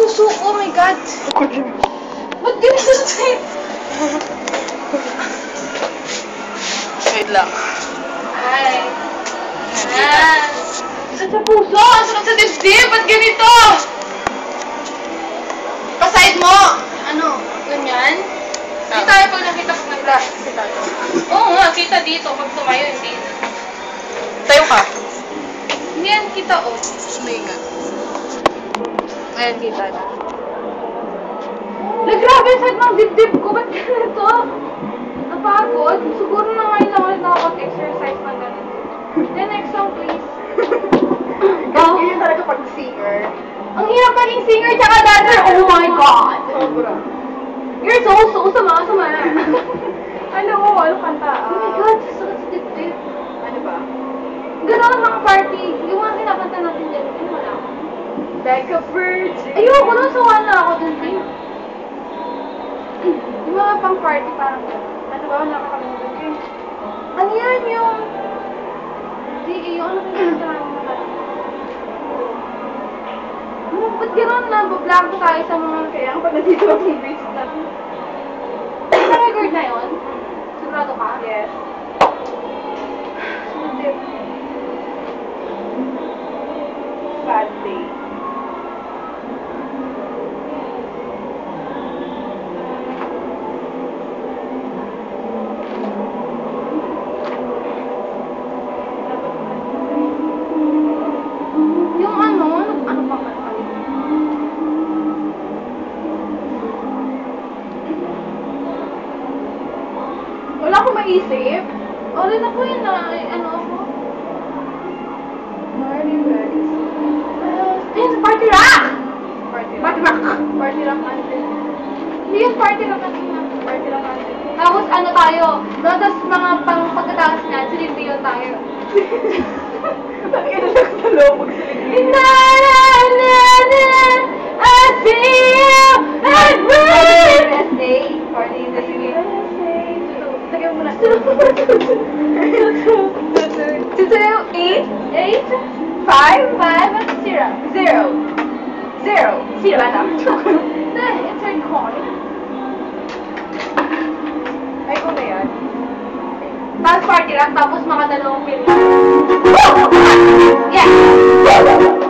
puso ko, oh my God. Ba't ganito straight? Wait lang. Ay. Yes. Sa puso, ang sakit sa dibdib, ba't ganito? Pa-side mo. Ano? Ganyan? Hindi tayo pag nakita pag nag-glass. Oo nga, kita dito. Pag tumayo, hindi. Tayo ka. Hindi yan kita, oh. Suminga. Ayan, kita na. Grabe yung side ng dibdib ko. Ba't ganito? Napagod. Siguro na ngayon lang ulit nakapag-exercise na ganito. Then next song, please. Yun talaga pag singer. Ang hirap maging singer tsaka dancer. Oh my God! Sobra. You're so sama. Ano kanta? Oh my God, sakit sa dibdib. Ano ba? Gano'n ang mga party. Yung mga kinakanta natin dyan. Ano wala ako? Like a virgin. Ayoko, nasawa na ako dun, Tim. Yung mga pang-party parang gano'n. Ano ba? Nakakalimutan ko. Ano yan yung... Yung ano kinakanta namin na parang... Ba't gano'n na? Vlog ko tayo sa mga... Kaya kapag nandito ako yung basic na. Sa record na yun? Sigurado ka? Yes. Bad day. Yung ano pang kanta? Wala akong maisip. O, rin ako yun na, ano ako? Ayun, party rock! Party Party rock. rock! Party rock anthem. Hindi yung party rock kanina. Party rock anthem. Tapos ano tayo, tapos mga pagkatapos niyan, silibriyo tayo. Sabi ka na lang sa loob magsalita. Na I feel like rain. Best day. Party in the city. Lagyan mo na. 2, 8, 5, 0. 0. Wala na. It's recording. Ay, ko na yan. Tapos party rock, tapos mga dalawang film. Yeah! Yeah!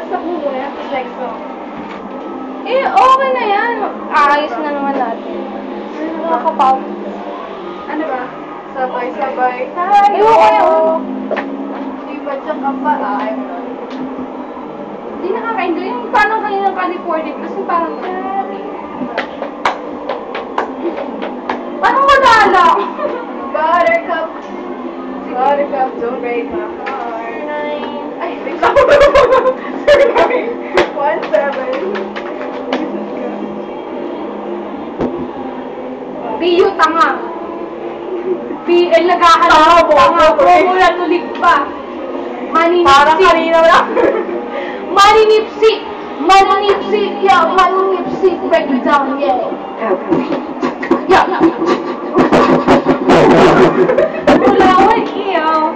Basta kung muna, like so. Eh, okay na yan. Aayos na naman natin. Nakakapagod. Ano ba? Sabay-sabay tayo. Ewan ko yun. Di ba dyan ka pa? Ayaw na. Hindi nakaka-enjoy. Yung parang kaninang California. Kasi parang, parang madala. Buttercup. Buttercup, don't break my heart. Ay, wait lang. 17. Piyo, tanga. PL naghahanap. Tanga. Mula tulig pa. Maninipsi. Parang kanina lang. Maninipsi. Maninipsi. Yeah, maninipsi. Break it down, yeah. Yeah. Wala ko iyo.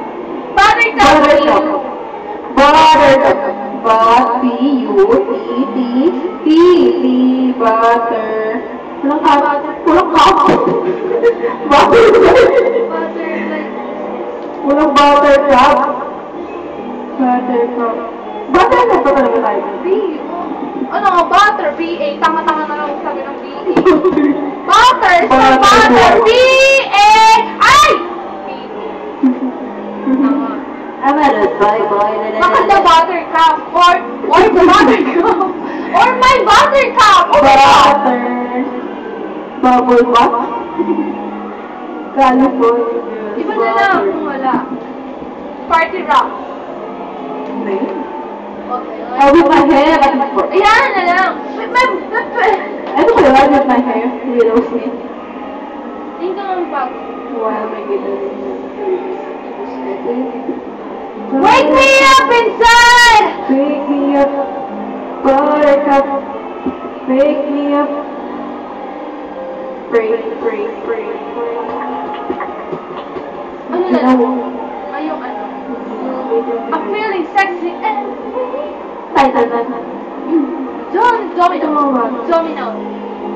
Buttercup. Buttercup. B-U-T-T-T. Butter. Pulang ka. Pulang ka. Butter. Pulang buttercup. Buttercup. Buttercup ba talaga tayo? B. Ano nga, butter. B-A. Tama-tama na lang sabi ng B-A. Butter. Butter. B-A. Ay! Tama. I'm at a bye-bye. Baka the buttercup. Or the buttercup. Or my buttercup. Oh my God. Butter. Bubble bath. California. Iba na lang kung wala. Party rock. Okay. Oh, with my hair. Ayan na lang. Ano ko yun? With my hair. Willow Smith. Hindi ka naman bago. Wow, my goodness. Wake me up inside! Wake me up. Buttercup. Wake me up. Pray, pray, pray, pray. Ano na lang? Ayong ano? I'm feeling sexy and free. Title na. Domino. Domino.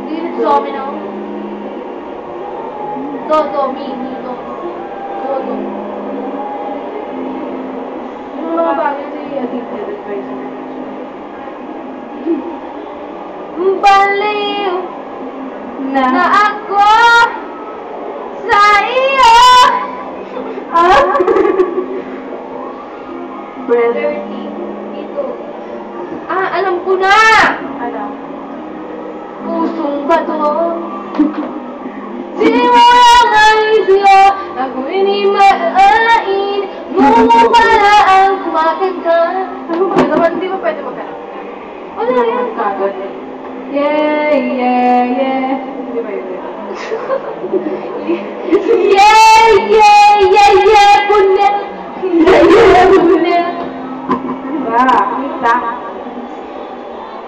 Do you know domino? Do, mi, do. Do. Yung mga bagay na addicted advisor. Baliw na ako sa iyo. Breath. 30. Ito. Alam ko na! Ano? Pusong bato. Simula ngayon siya, ako hindi maain. Bungo pala ang kumakanta. Ano ba? Hindi ba pwede maghanap? Wala yan. Kagod. Yeah, yeah, yeah. Hindi ba yun? Yeah, yeah, yeah, yeah, puna. Yeah, yeah, puna. Diba? Kita.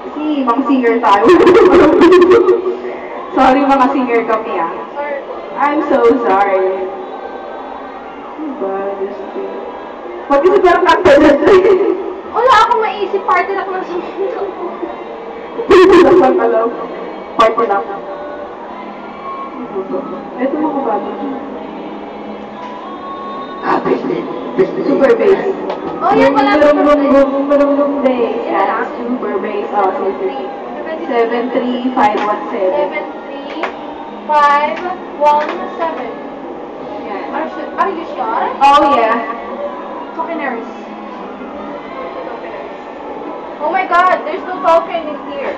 Si, mga singer tayo. Sorry mga singer kami ah. Sorry. I'm so sorry. Diba? Ba't kasi parang nagtalat? Wala akong maisip. Party lang ng samundo. Dapat alam. Party lang. Ito mga bago. Super bass. Oh, yan pala. Marunong day. Yeah, super bass. Oh, 73517. 73517. Yeah. Are you sure? Oh, yeah. Tokeners. Oh my God, there's no token in here.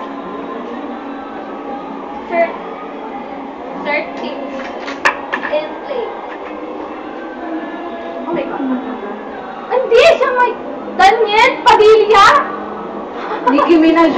Searching in place. Oh my God. Hindi siya may Daniel Padilla. Nicki Minaj.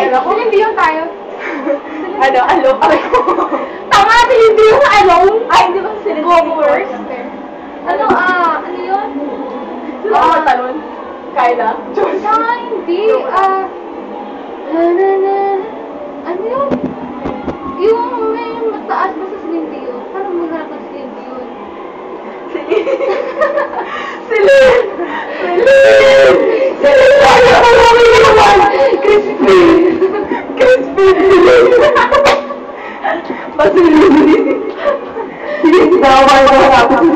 Celine Dion tayo. Ano? Alone? Tama, Celine Dion sa Alone. Ay, hindi ba sila Go first. Ano yun? talon? Kyla? Hindi. Ano yun? Yung may mataas ba sa Celine Dion? Parang maghanap ng Celine Dion. Celine! Crispy!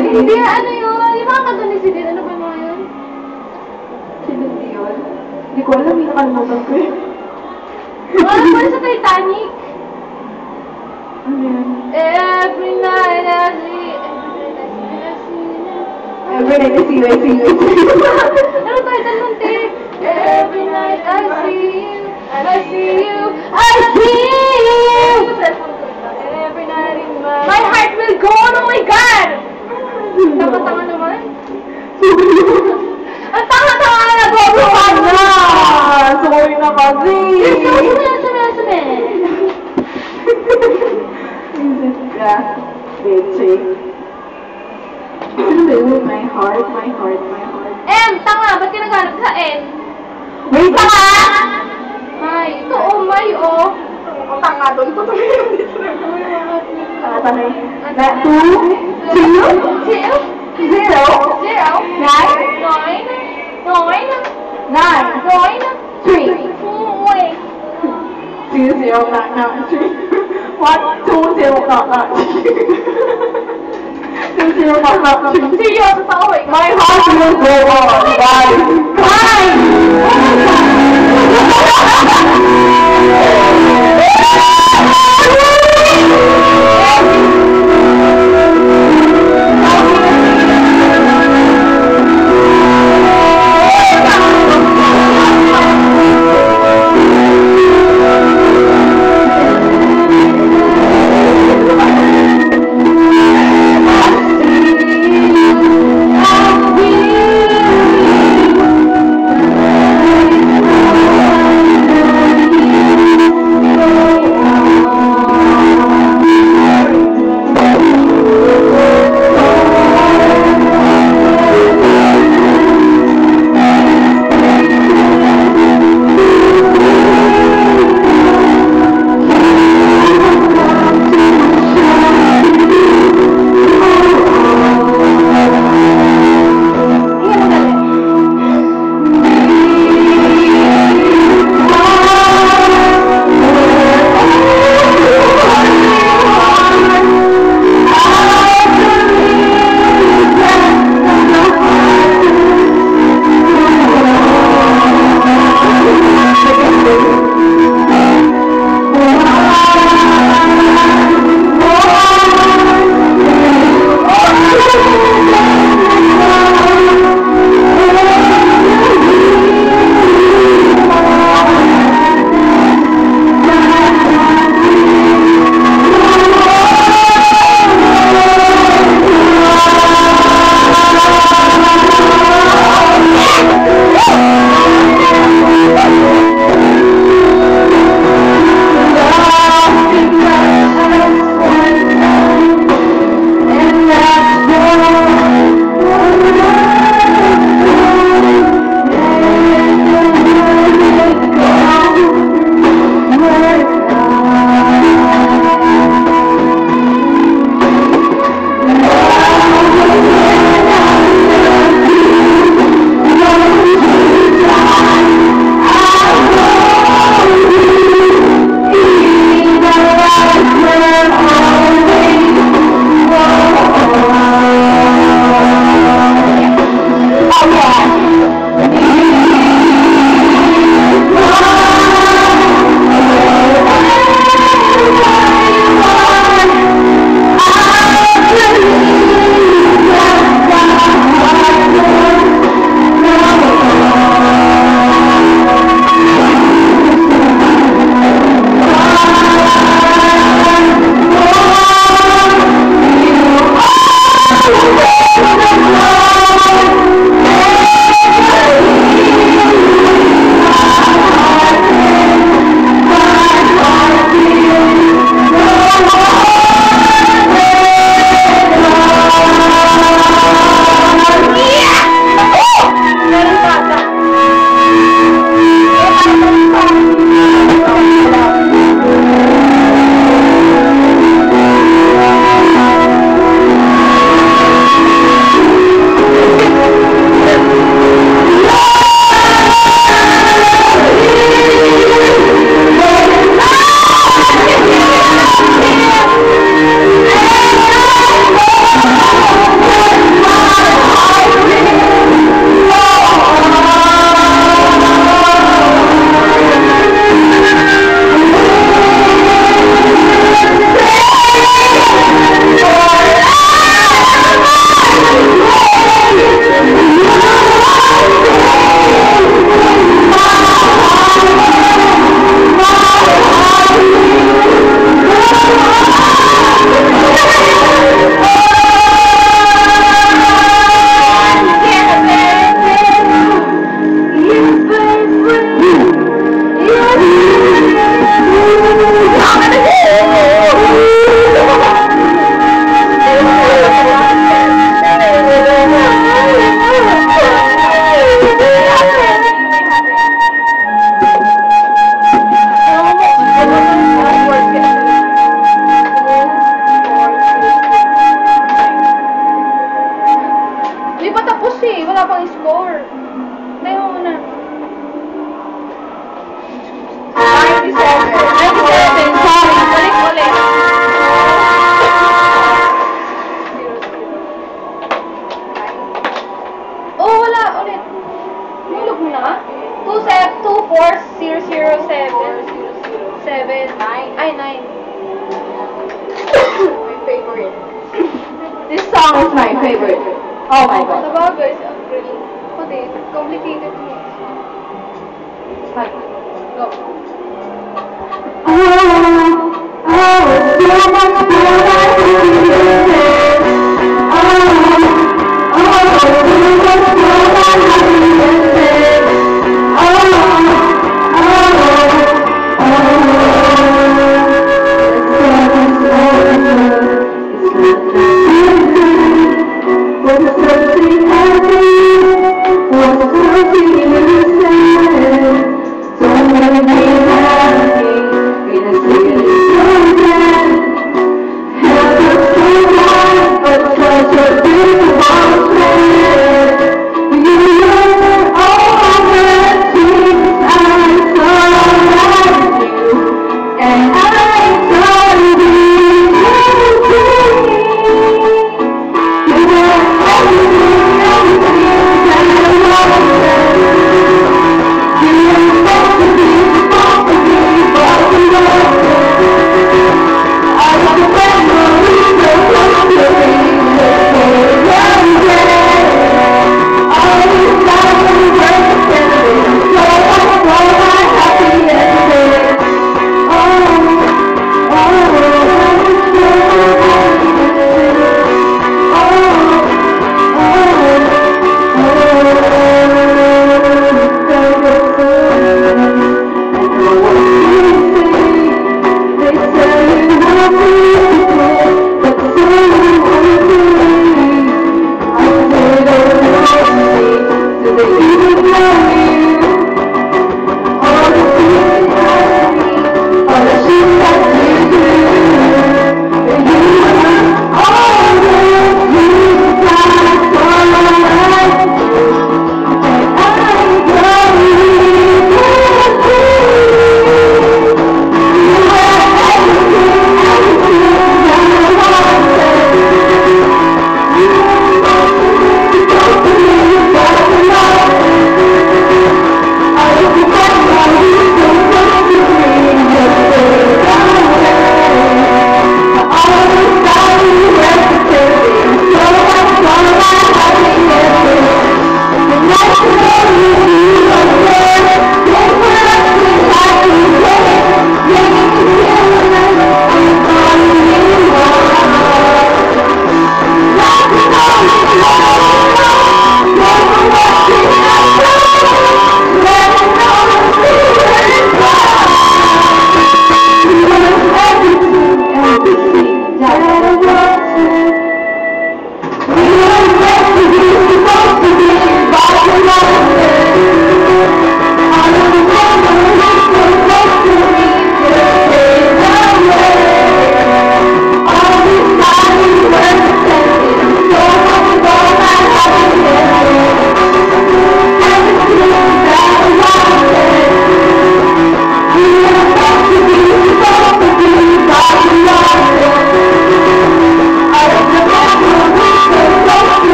Hindi, ano yun? Yung mga kanta ni Celine, ano ba mga yun? Hindi ko alam, yung nakalimutan ko yun. Ano ba sa Titanic? Ano yan? Every night I see Every night I see you. Ano title nun, te? Every night I see you, I see you, I see you. Every night in my heart will go on, oh my God! Tanga-tanga naman. Ang tanga-tanga na nag-overwatch na! Sorry na kasi! Sabi. Yeah, bitchy. My heart. Tanga, ba't ka naghanap sa N? Wait, tanga! May, ito may Tanga doon. Patuloy yung dito na Tanga. 2, 2, 0, 9, 3. Seryoso pa ako eh. My heart will go on, guys. ang score. Tayo mo muna. 97. 97. Sorry. Balik ulit. Oh, wala. Ulit. Nulog mo na? 24007. 7. 9. Ay, 9. My favorite. This song is my favorite. Oh my god. Sabagay, si April. Ako din. Complicated mo. Start. Go. Oh, so much more than you said. So much more than you said.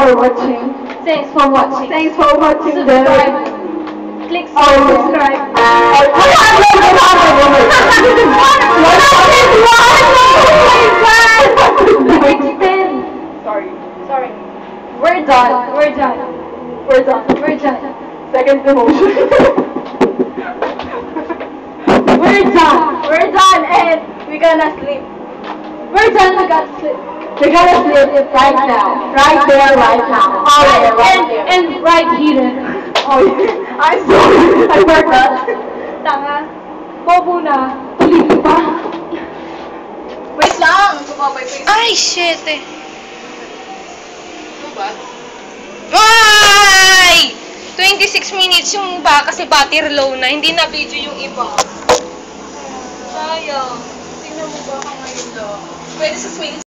for watching. Thanks for watching. Thanks for watching. Subscribe. Click Subscribe. Sorry. We're done. We're done. Second promotion. We're done. We're done and we're gonna sleep. We're done, we got sleep. We're gonna sleep right now. Right there, right now. Oh, yeah, right there. And right here. Oh, yeah. I'm sorry. I forgot. Tanga. Bobo na. Tuloy ka pa. Wait lang! Sumabay pa yung... Ay, shit eh. Ano ba? Ay! 26 minutes yung iba kasi battery low na. Hindi na video yung iba. Sayang. Tingnan mo ba ka ngayon daw? Pwede sa swing